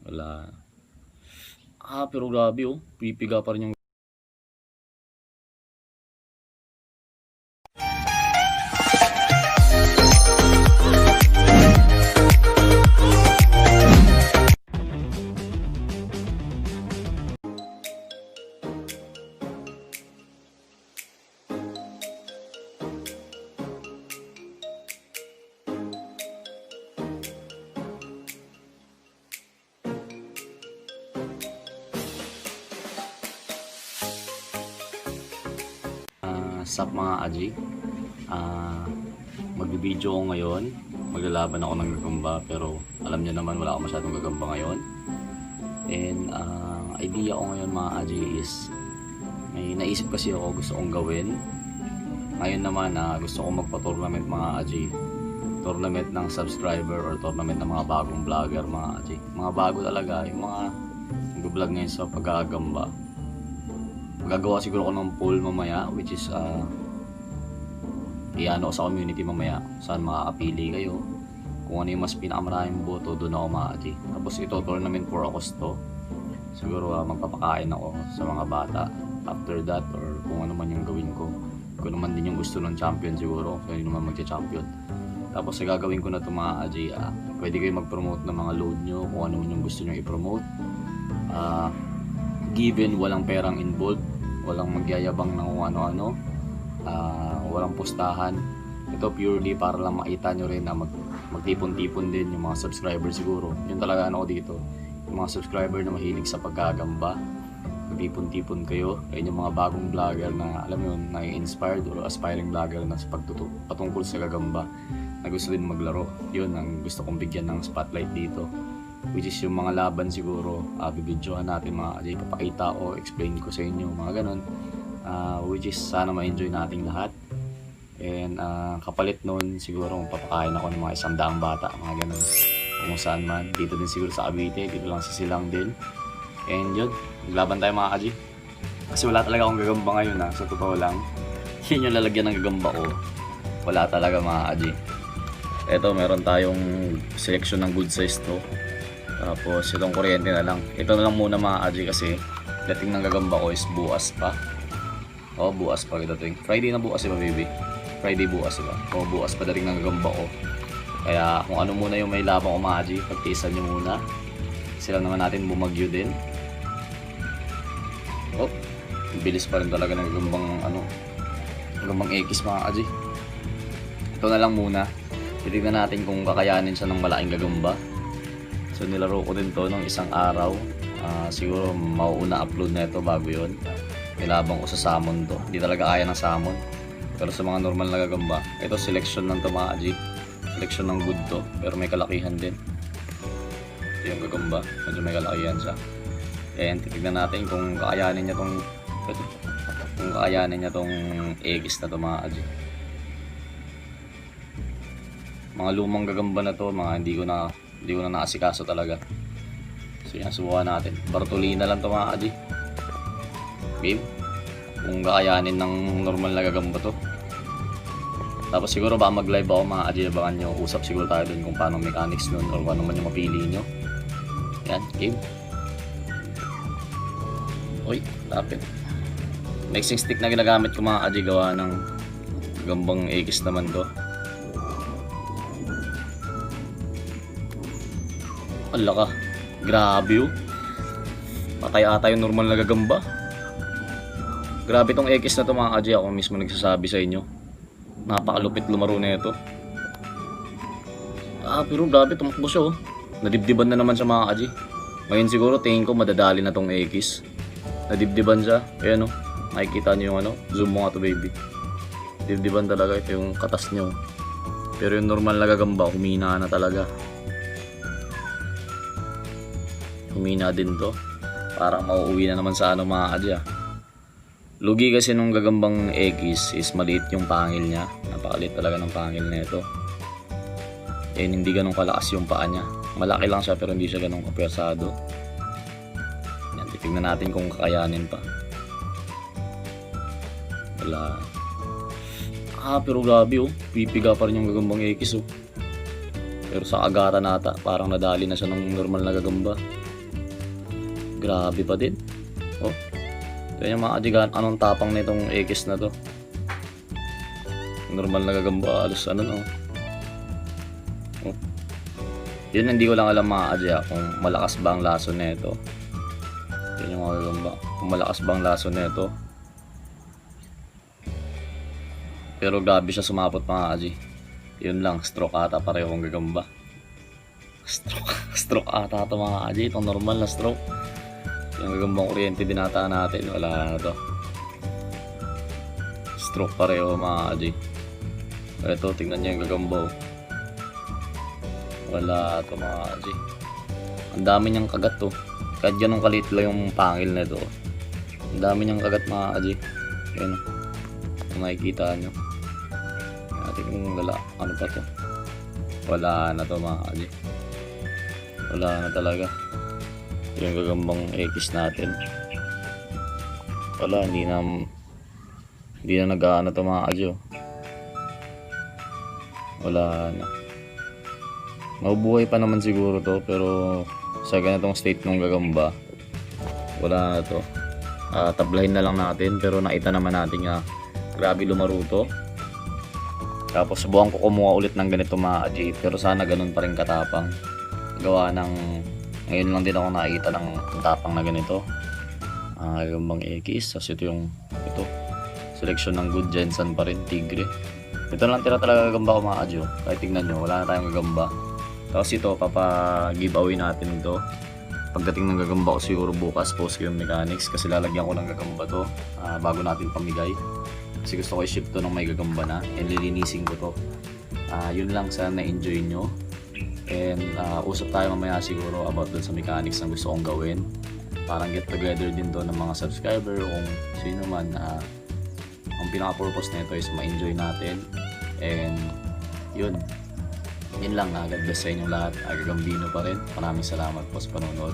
Wala. Pero grabe oh. Pipiga pa rin yung sup mga aji. Magbibideo ako ngayon. Maglalaban ako ng gagamba, pero alam niyo naman wala ako masyadong gagamba ngayon. And idea ko ngayon mga aji is may naisip kasi ako gusto kong gawin. Ngayon naman gusto kong magpa-tournament mga aji. Tournament ng subscriber or tournament ng mga bagong vlogger mga aji. Mga bago talaga, yung mga nag-vlog ngayon sa paggagamba. Magagawa siguro ko ng poll mamaya, which is iano sa community mamaya saan makakapili kayo, kung ano yung mas pinakamaraming boto, doon ako ma-aji. Tapos ito tournament for Agosto, siguro magpapakain ako sa mga bata after that, or kung ano man yung gawin ko, kung naman din yung gusto ng champion siguro, kung hindi naman magcha-champion. Tapos gagawin ko na ito ma-aji, pwede kayo mag-promote ng mga load nyo, kung ano man yung gusto nyo i-promote. Given walang perang involved, walang magyayabang ng kung ano-ano, walang postahan. Ito purely para lang makita nyo rin na magtipon-tipon din yung mga subscriber siguro. Yun talaga ano ko dito, yung mga subscriber na mahilig sa paggagamba, magtipon-tipon kayo. Ayun yung mga bagong vlogger na alam mo yun, na-inspired or aspiring vlogger na sa patungkol sa gagamba, na gusto din maglaro. Yun ang gusto kong bigyan ng spotlight dito, which is yung mga laban siguro. Bibidyohan natin mga aji, papakita o explain ko sa inyo mga ganon, which is sana ma-enjoy nating lahat. And kapalit nun siguro papakain ako ng mga 100 bata, mga ganon, kung saan man. Dito din siguro sa Cavite, dito lang sa Silang din. And yun, maglaban tayo mga aji, kasi wala talaga akong gagamba ngayon sa totoo lang. Yun yung lalagyan ng gagamba ko, wala talaga mga aji. Eto, meron tayong selection ng good size to. Tapos itong kuryente na lang. Ito na lang muna mga aji, kasi dating ng gagamba ko is bukas pa. Bukas pa dating. Friday na bukas, diba baby? Friday bukas, diba? Bukas pa dating ng gagamba ko. Kaya kung ano muna yung may labang ko mga aji, pagtiisan nyo muna. Sila naman natin bumagyo din. Bilis pa rin talaga ng gagambang Ekis mga aji. Ito na lang muna. Titignan natin kung kakayanin siya ng malaking gagamba. So nilaro ko din to ng isang araw. Siguro mauuna upload na ito bago yun. Nilabang ko sa salmon to. Hindi talaga kaya ng salmon. Pero sa mga normal na gagamba, ito selection ng to mga aji. Selection ng good to, pero may kalakihan din. Ito yung gagamba, medyo may kalakihan siya. And titignan natin kung kakayanin niya tong Ekis na to mga aji. Mga lumang gagamba na to, mga hindi ko na naasikaso talaga. So yan, subukan natin. Bartolina lang to mga aji. Game, kung kakayanin ng normal na gagamba to. Tapos siguro baka mag-live ako mga aji, abangan nyo. Usap siguro tayo dun kung paano mechanics nun, or kung ano man yung mapili nyo. Yan, game. Uy, lapit. Mixing stick na ginagamit ko mga aji, gawa ng gambang Ekis naman to. Ala ka, grabe oh. Patay ata yung normal na gagamba. Grabe tong Ekis na to mga aji, ako mismo nagsasabi sa inyo. Napakalupit lumaro na ito. Pero grabe, tumakbo siya oh. Nadibdiban na naman siya mga aji. Ngayon siguro tingin ko madadali na tong Ekis. Nadibdiban siya. Ayan oh, nakikita nyo yung zoom mo nga to baby. Dibdiban talaga, ito yung katas nyo. Pero yung normal na gagamba, humina na talaga. Humina din to. Parang mauuwi na naman sa mga aji Lugi kasi nung gagambang Ekis is maliit yung pangil niya. Napakaliit talaga ng pangil na ito. Hindi ganun kalakas yung paa niya. Malaki lang siya pero hindi siya ganun kapersado. Yan, titignan natin kung kakayanin pa. Wala. Pero grabe oh. Pipiga pa rin yung gagambang Ekis oh. Pero sa agatan nata, parang nadali na siya ng normal na gagamba. Grabe pa din. Oh. Ito yung mga adigan. Anong tapang nitong Ekis na to? Normal na Gagamba. Alos ano no. Oh. Yun hindi ko lang alam mga adya kung malakas ba ang laso nito. Yun yung mga Gagamba. Kung malakas ba ang laso nito. Pero grabe siya sumapot mga adya. Yun lang. Stroke ata parehong Gagamba. Stroke ata ito mga adya. Itong normal na stroke. Yung Gagambang kuryente dinata natin, wala na to. Stroke pareho mga adji. Ito, tingnan nyo yung Gagambaw. Wala to mga adji. Ang dami niyang kagat to. Kahit ganun kalit lang yung pangil na ito. Ang dami niyang kagat mga adji. Yan, kung makikita nyo. Natin yung lala. Ano pa to? Wala na to mga adji. Wala na talaga. Yung Gagambang Ekis natin. Wala, hindi na nag-aano to mga adyo. Wala na. Mabubuhay pa naman siguro to, pero sa ganitong state ng Gagamba, wala na to. Tablahin na lang natin, pero nakita naman natin nga grabe lumaro to. Tapos subukan ko kumuha ulit ng ganito mga adyo, pero sana ganun pa rin katapang. Gawa ng ngayon lang din ako nakikita ng tapang na ganito. Gagambang Ekis. Tapos ito yung selection ng good Jensen pa rin, Tigre. Ito lang tira talaga Gagamba ko mga adyo. Kahit tignan nyo, wala na tayong Gagamba. Tapos ito, papa-giveaway natin ito. Pagdating ng Gagamba ko siguro bukas, post ko yung mechanics. Kasi lalagyan ko ng Gagamba to bago natin pamigay. Kasi gusto ko i-ship to ng may Gagamba na. And lilinisin ko to. Yun lang, sana na-enjoy nyo. And usap tayo mamaya siguro about dun sa mechanics na gusto kong gawin. Parang get together din to ng mga subscriber kung sino man. Ang pinaka-purpose nito is ma-enjoy natin. And yun lang. God bless sa inyong lahat. Gagambino pa rin. Maraming salamat po sa panonood.